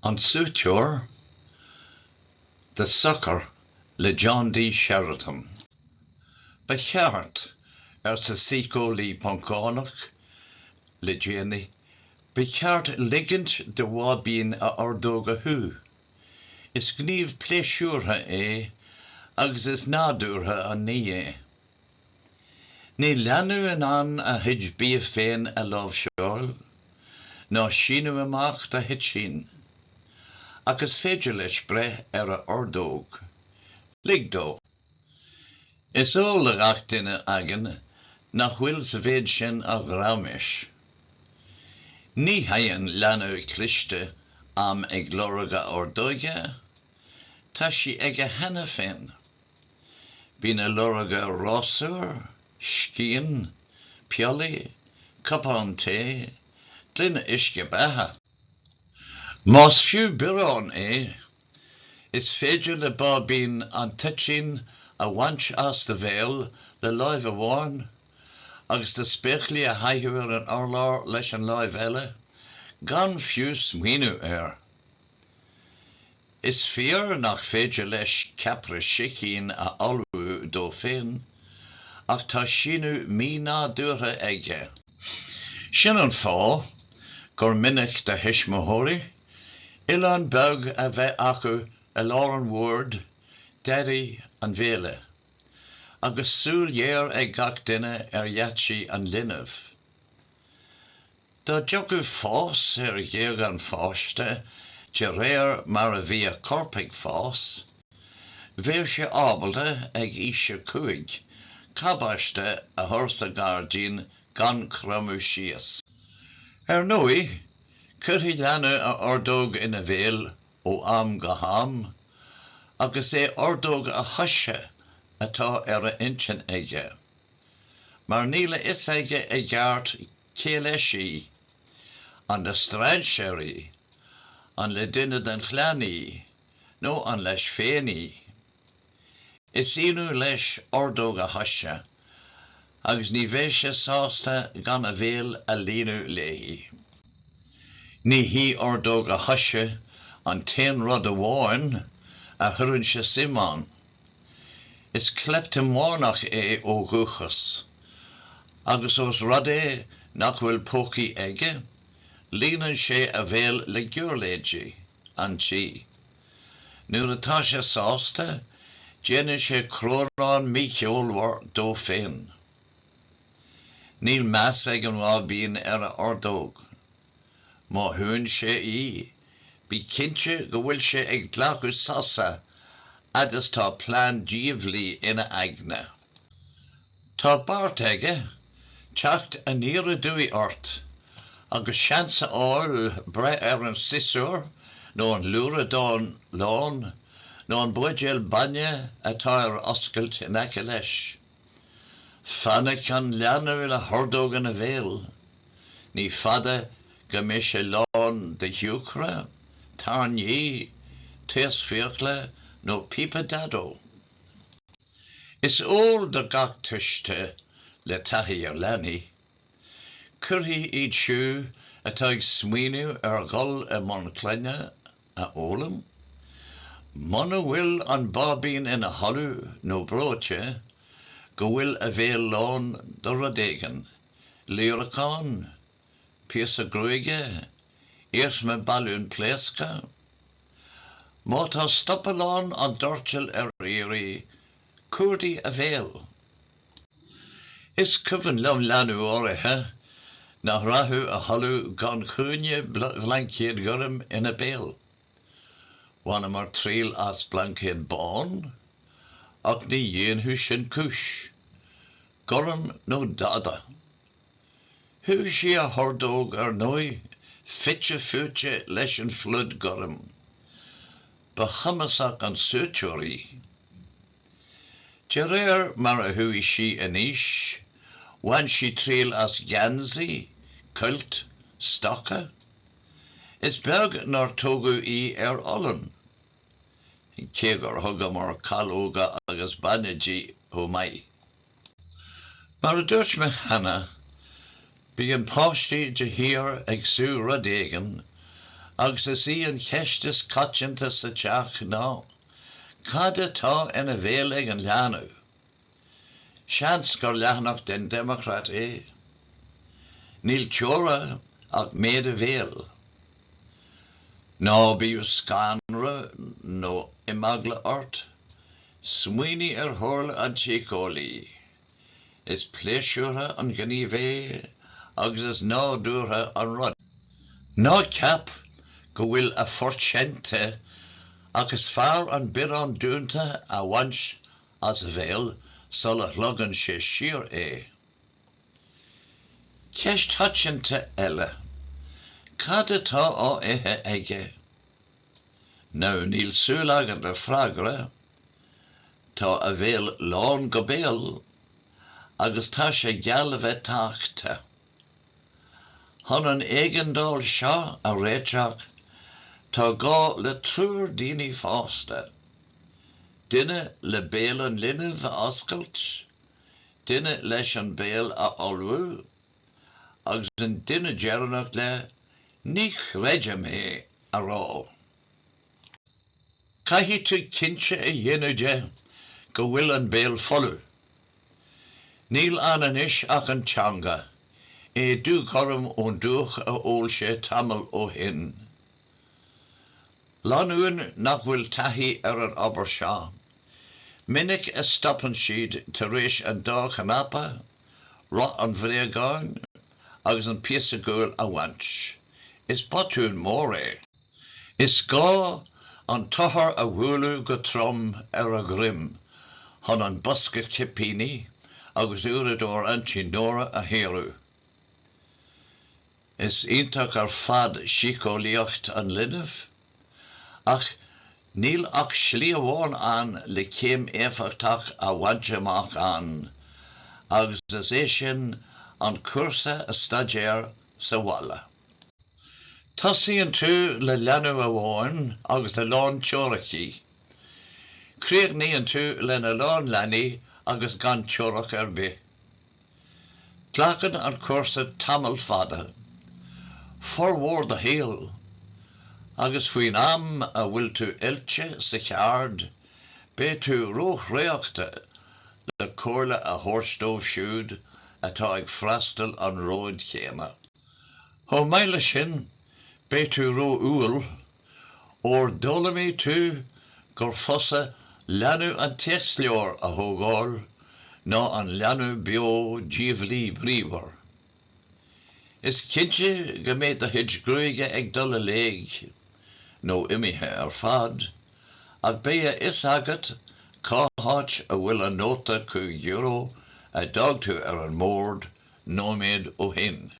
An Súiteoir, the sucker le John D. Sheridan. Ba cheart sa sicólí pancánach le déanaí, ba cheart ligint de bhábín a ordóga thu. Is gníomh pléisiúrtha é, agus is nádúrtha an ní é. Ní leanú an a hid bíomh féin a lámh seoil, ná síneadh amach a hit sin, agus féidir leis breth a ordóg. Ligdó. Is óla gach duine agan nach bhfuil sa bhéid sin a ghrámis. Ní haon leanú cliste am ag glóraga ordóige, tá sí ag a hena féin. Bína lóraga rásúr, scían, piolaí, capán té, glunne isce betha. Más fiú birán é, is féidir le bábín an titsin a bhaint as de bhéal le láimh amháin, agus de spéichlí a haithúir an orlár leis an láimh eile, gan fiús muoinú air. Is fear nach féidir leis ceapra sicín a alú dó féin, ach tá sinú míná dúra aige. Sin an fá, gur minic de hismóthóirí, Ilan beg a bheith acu a láran word, deri an bhéle, agus súl dhéir ag gach duine dheatsaí an linmh. Tá deochu fás dhéag an fáiste, de réir mar a bhí a corpaig fás, bhéir sé ábalta ag ise cuaig, cabbaiste a thursa gárdín gan crumú síos. Nui, Curthaí leanú a ordóg ina bhéal ó am go ham, agus é ordóg a thoise atá ar a intin aige. Mar níla is aige a gheart céileisí, an de straidséirí, an le duine den chleanaí, nó an leis féinaí. Is inú leis ordóg a thoise, agus ní bheidh sé sásta gan a bhéal a líonú léi. Ní hí ordóg a thoise an téan rud amháin a thurann sé simán. Is cleptamánach é ó gúchas, agus os rud é nach bhfuil pócaí aige, líonann sé a bhéal le giorléidí an tí. Nuair atá sé sásta, déanann sé crórán mícheolmhar dó féin. Níl meas ag an bhábín ar a ordóg. Má thuann sé bí cinnte go bhfuil sé ag dlachu sasa, agus tá plán díomhlí ina aigne. Tá bart aige, teacht a níor a dúi ort, agus seansa áil breth ar an sisúr, nó an lúra dán lán, nó an buidéal banne atá ar oscailt in aice leis. Fanna can leanú le hordógan a bhéal, ní fada go mbeidh sé lán de hiúchra, tarnaí, téas fiacla nó pipa dadó. Is óil de gach tuiste le taithí ar leanaí. Curthaí iad siú atá ag smaoinú ar ghol a man cleanne a ólam. Mana bhfuil an bábín ina hallú nó bróite, go bhfuil a bhéal lán do rudéigean, líoracán, píosa gruige, éasma bailún pléasca. Má tá stoppalán an dortil ar éirí, cuardaí a bhéal. Is cuimhin lom leanú áirithe, nach rathú a hallú gan chúine blancéad gurm ina béal. Bhainna mar tríal as blancéad bán, ach ní dhéanú sin cúis, gurm nó dada. Thu sí a hordóg ar nui, fitte fúte leis an flood gurm. Ba chamasach an Súiteoirí. De réir mar a thuí sí aníis, bhain sí tríal as gansaí, cult, stocha. Is beag nar tógu ar ollan. Cé gur thugam mar calóga agus banidí ó mai. Mar a dúirt me hana, bí an páistí de hir ag sú rudéigean, agus is í an cheistas catanta sa teach ná, cad atá ina bhéal ag an leanú. Seans gur leanach den Democrat é. Níl teora ach méad a bhéal. Ná bíú scanra nó imagla ort, smuoine thorla an tícólaí. Is pléisiúra an gníomhé agus is nádúra an rud. Ná ceap go bhfuil a fortsente agus fearr an birán dúnta a bhaint as a bhéal sulla lugan sé siar é. Ceist hatchinte eile, cad atá á ithe aige. Now níl súlagan le freagra, tá a bhéal lán go béal, agus tá sé geal a bheith táachta. Hon an éigeandáil seo a réiteach, tá gá le trúr daoine fásta. Duine le béal an linmh a oscailt, duine leis an béal a olbhú, agus an duine dearnach le nich réide mé a rá. Caithfidh tú cinse a dhéanúide go bhfuil an béal folú. Níl ananis ach an teanga, é dú chorm ón dúch a ól sé tamil ó hin. Lanúin nach bhfuil taithí ar an obair seo. Minic a stoppan siad tar éis an dá chanapa, rá an bhréagáin, agus an píosa gúil a bhaint. Is botún mór é. Is gá an tothar a bhuailú go trom ar a grim, hon an bosca tipíní, agus úradór antinóra a héirú. Is ionach ar fad sícólaíocht an linmh, ach níl ach slí amháin an le céim éfachtach a bhaint amach an, agus is é sin an cuasa a staidéir sa bhalla. Tosaíonn tú le leanú amháin agus le lán teorachaí. Críochnaíonn tú le na lán leanaí agus gan teorach ar bith. Clachan an cuasa tamil fada, formhór de héal, agus faoin am a bhfuil tú ilte sa cheard, bé tú róchréachta le comhairle a thuairsdó siúd atá ag freastal an róid chéime. Ó mhaile sin, bé tú ró úil, ór dólamí tú gur fosa leanú an teacsleoir a thógáil, ná an leanú beo díomhlí bríomhar. Is cinse go méid a thuid grúige ag dul a léig, nó imithe ar fad, ach bé is agat cáthait a bhfuil an nóta €2 a dagtú ar an mórd nóméad ó hin.